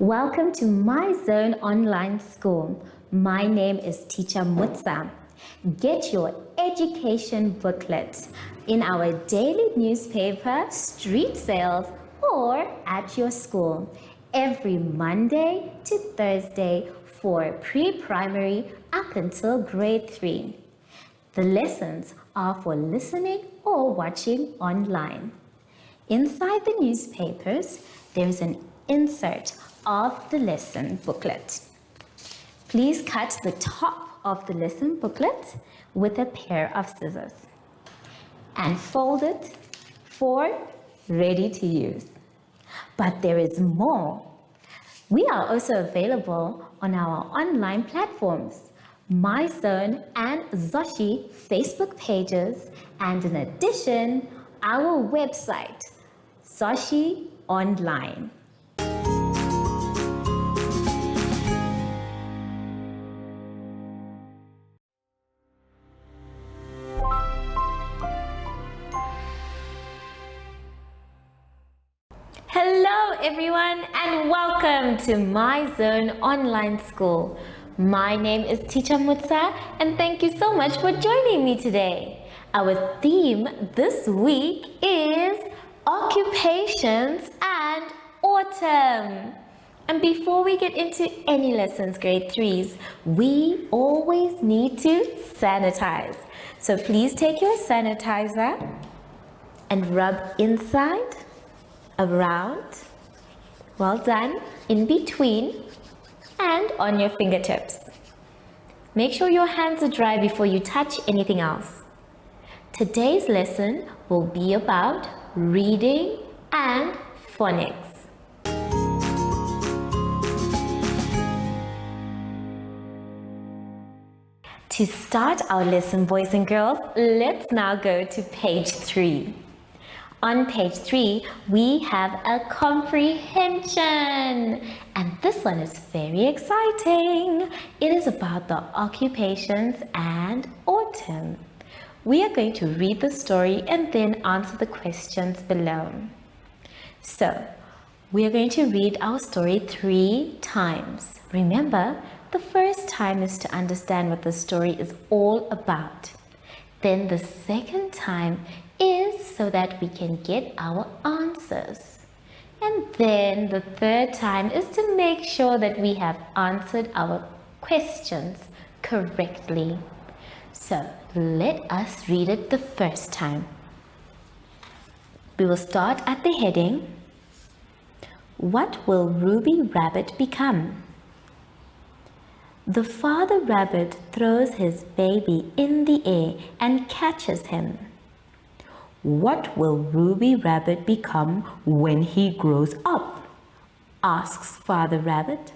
Welcome to My Zone Online School. My name is Teacher Mutsa. Get your education booklet in our daily newspaper, street sales, or at your school every Monday to Thursday for pre-primary up until grade 3. The lessons are for listening or watching online. Inside the newspapers, there is an insert of the lesson booklet. Please cut the top of the lesson booklet with a pair of scissors and fold it for ready to use. But there is more. We are also available on our online platforms, MyZone and Zoshi Facebook pages, and in addition, our website, Zoshi Online. Hello everyone and welcome to My Zone Online School. My name is Teacher Mutsa and thank you so much for joining me today. Our theme this week is occupations and autumn. And before we get into any lessons, grade 3s, we always need to sanitize. So please take your sanitizer and rub inside, around, well done, in between, and on your fingertips. Make sure your hands are dry before you touch anything else. Today's lesson will be about reading and phonics. To start our lesson, boys and girls, let's now go to page 3. On page 3, we have a comprehension, and this one is very exciting. It is about the occupations and autumn. We are going to read the story and then answer the questions below. So, we are going to read our story 3 times. Remember, the first time is to understand what the story is all about. Then the second time is so that we can get our answers. And then the third time is to make sure that we have answered our questions correctly. So let us read it the first time. We will start at the heading, What will Ruby Rabbit become? The father rabbit throws his baby in the air and catches him. What will Ruby Rabbit become when he grows up? Asks Father Rabbit.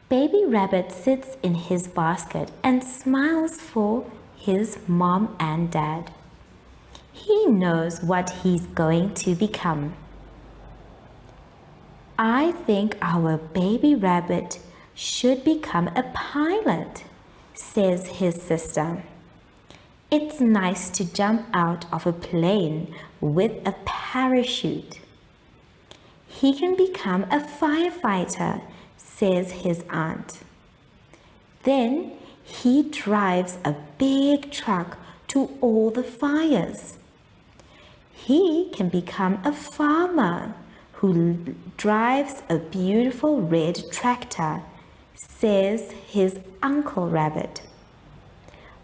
Baby Rabbit sits in his basket and smiles for his mom and dad. He knows what he's going to become. I think our baby rabbit should become a pilot, says his sister. It's nice to jump out of a plane with a parachute. He can become a firefighter, says his aunt. Then he drives a big truck to all the fires. He can become a farmer who drives a beautiful red tractor, says his Uncle Rabbit.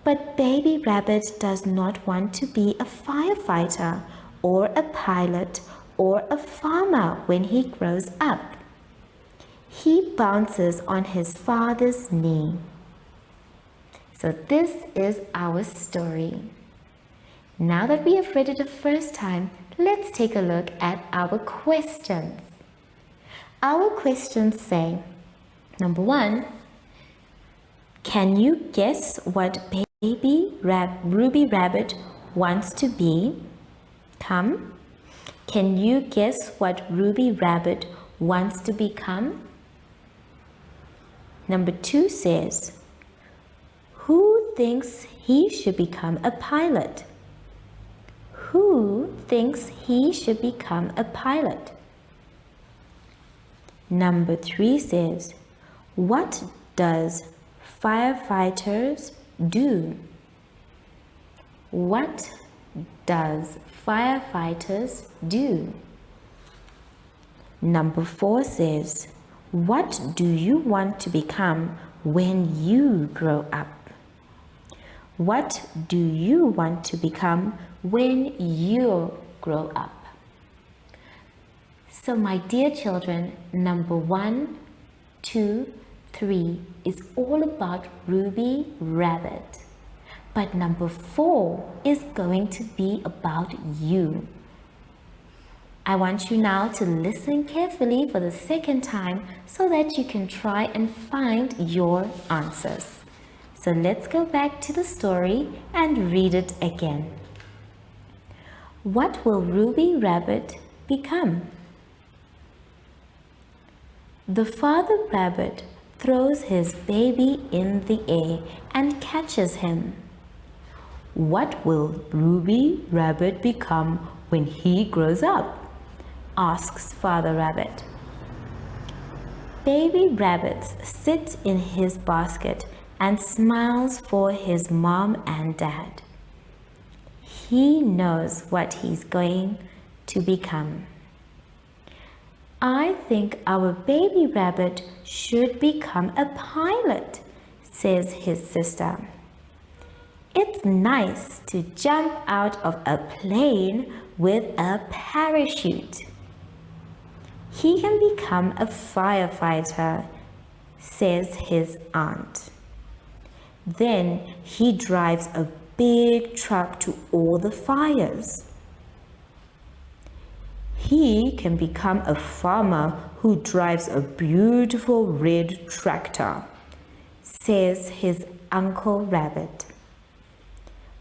But Baby Rabbit does not want to be a firefighter or a pilot or a farmer when he grows up. He bounces on his father's knee. So this is our story. Now that we have read it the first time, let's take a look at our questions. Our questions say, number 1, can you guess what Ruby Rabbit wants to be? Come. Can you guess what Ruby Rabbit wants to become? Number 2 says, who thinks he should become a pilot? Who thinks he should become a pilot? Number 3 says, what does firefighters do? What does firefighters do? Number 4 says, what do you want to become when you grow up? What do you want to become when you grow up? So my dear children, number 1, 2, 3 is all about Ruby Rabbit. But number 4 is going to be about you. I want you now to listen carefully for the second time so that you can try and find your answers. So let's go back to the story and read it again. What will Ruby Rabbit become? The father rabbit throws his baby in the air and catches him. What will Ruby Rabbit become when he grows up? Asks Father Rabbit. Baby Rabbit sits in his basket and smiles for his mom and dad. He knows what he's going to become. I think our baby rabbit should become a pilot, says his sister. It's nice to jump out of a plane with a parachute. He can become a firefighter, says his aunt. Then he drives a big truck to all the fires. He can become a farmer who drives a beautiful red tractor, says his Uncle Rabbit.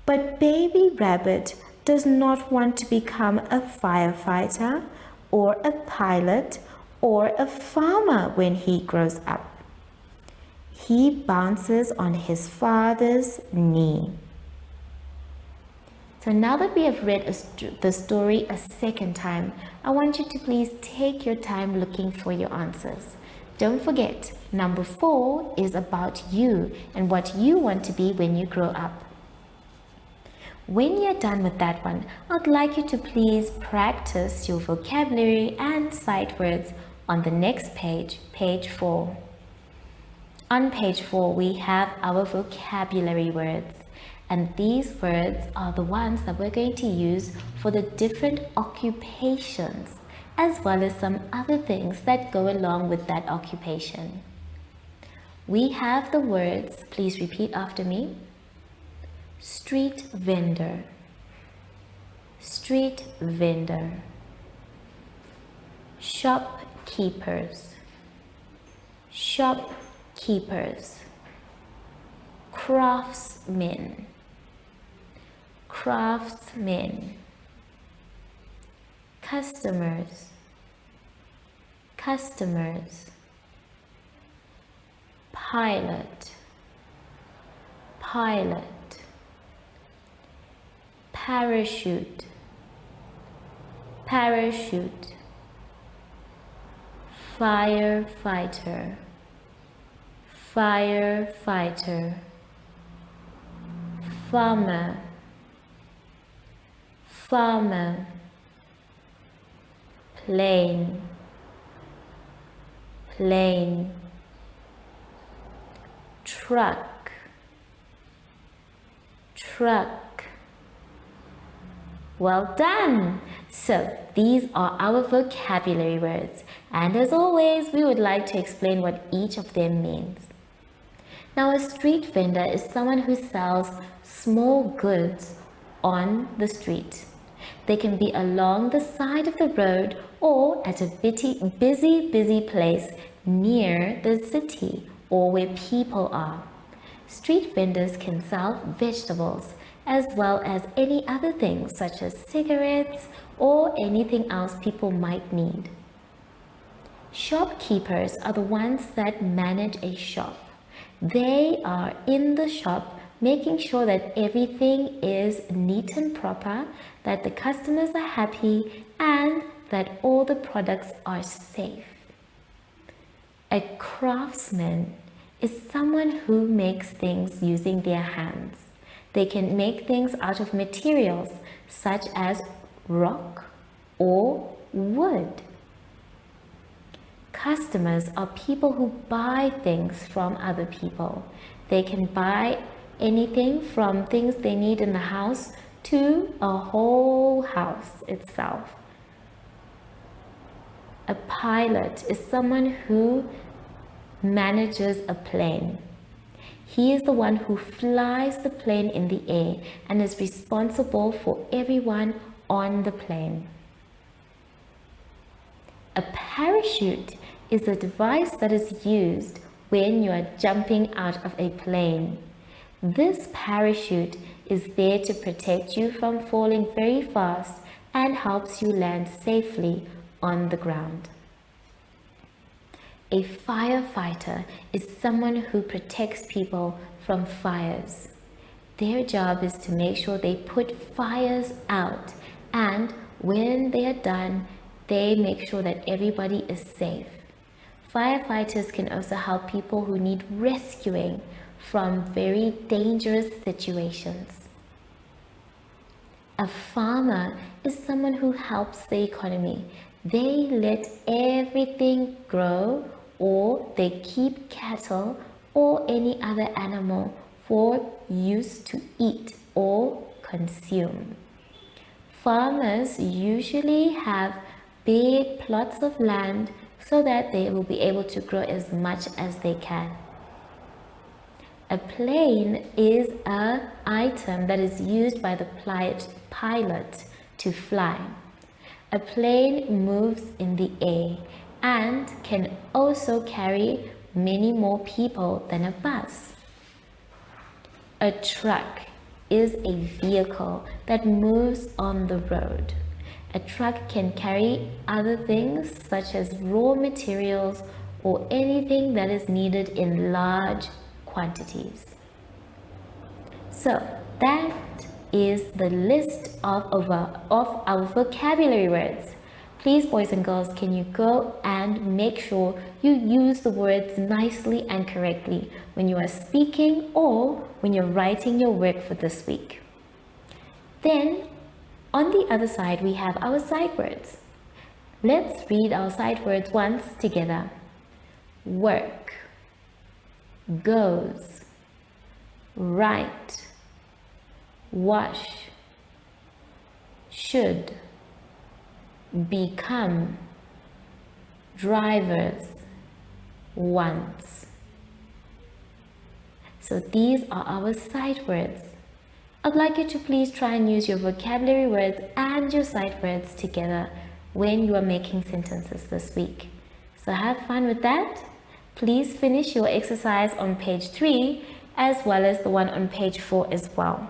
But Baby Rabbit does not want to become a firefighter or a pilot or a farmer when he grows up. He bounces on his father's knee. So now that we have read the story a second time, I want you to please take your time looking for your answers. Don't forget, number 4 is about you and what you want to be when you grow up. When you're done with that one, I'd like you to please practice your vocabulary and sight words on the next page, page 4. On page 4, we have our vocabulary words. And these words are the ones that we're going to use for the different occupations, as well as some other things that go along with that occupation. We have the words, please repeat after me. Street vendor, street vendor. Shopkeepers, shopkeepers. Craftsmen, craftsmen. Customers, customers. Pilot, pilot. Parachute, parachute. Firefighter, firefighter. Farmer, farmer. Plane, plane. Truck, truck. Well done! So these are our vocabulary words, and as always we would like to explain what each of them means. Now a street vendor is someone who sells small goods on the street. They can be along the side of the road or at a busy place near the city or where people are. Street vendors can sell vegetables as well as any other things such as cigarettes or anything else people might need. Shopkeepers are the ones that manage a shop. They are in the shop making sure that everything is neat and proper, that the customers are happy, and that all the products are safe. A craftsman is someone who makes things using their hands. They can make things out of materials such as rock or wood. Customers are people who buy things from other people. They can buy anything from things they need in the house to a whole house itself. A pilot is someone who manages a plane. He is the one who flies the plane in the air and is responsible for everyone on the plane. A parachute is a device that is used when you are jumping out of a plane. This parachute is there to protect you from falling very fast and helps you land safely on the ground. A firefighter is someone who protects people from fires. Their job is to make sure they put fires out, and when they are done, they make sure that everybody is safe. Firefighters can also help people who need rescuing from very dangerous situations. A farmer is someone who helps the economy. They let everything grow, or they keep cattle or any other animal for use to eat or consume. Farmers usually have big plots of land so that they will be able to grow as much as they can. A plane is an item that is used by the pilot to fly. A plane moves in the air and can also carry many more people than a bus. A truck is a vehicle that moves on the road. A truck can carry other things such as raw materials or anything that is needed in large quantities. So that is the list of our vocabulary words. Please, boys and girls, can you go and make sure you use the words nicely and correctly when you are speaking or when you're writing your work for this week. Then, on the other side, we have our sight words. Let's read our sight words once together. Work, goes, write, wash, should, become, drivers, once. So these are our sight words. I'd like you to please try and use your vocabulary words and your sight words together when you are making sentences this week. So have fun with that. Please finish your exercise on page 3 as well as the one on page 4 as well.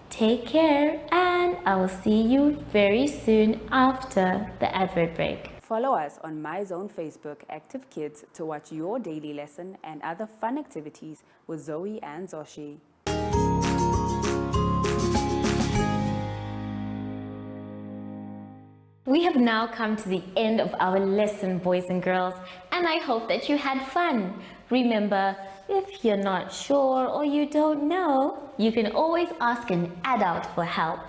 Take care, and I will see you very soon after the advert break. Follow us on My Zone Facebook Active Kids to watch your daily lesson and other fun activities with Zoe and Zoshi. We have now come to the end of our lesson, boys and girls, and I hope that you had fun. Remember, if you're not sure or you don't know, you can always ask an adult for help.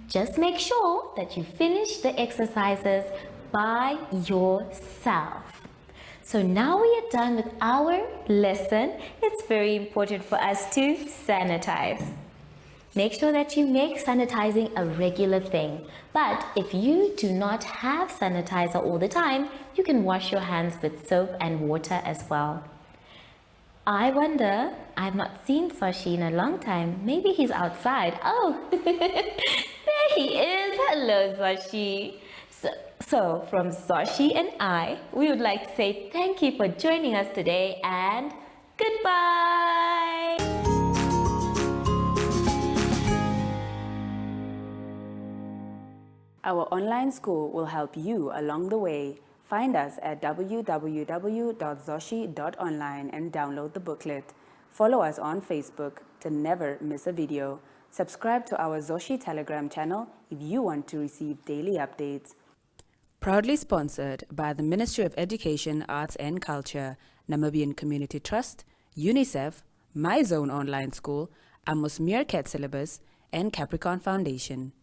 Just make sure that you finish the exercises by yourself. So now we are done with our lesson. It's very important for us to sanitize. Make sure that you make sanitizing a regular thing. But if you do not have sanitizer all the time, you can wash your hands with soap and water as well. I wonder, I've not seen Sashi in a long time. Maybe he's outside. Oh, there he is. Hello, Sashi. So from Sashi and I, we would like to say thank you for joining us today and goodbye. Our online school will help you along the way. Find us at www.zoshi.online and download the booklet. Follow us on Facebook to never miss a video. Subscribe to our Zoshi Telegram channel if you want to receive daily updates. Proudly sponsored by the Ministry of Education, Arts and Culture, Namibian Community Trust, UNICEF, My Zone Online School, Amos Meerkat Syllabus, and Capricorn Foundation.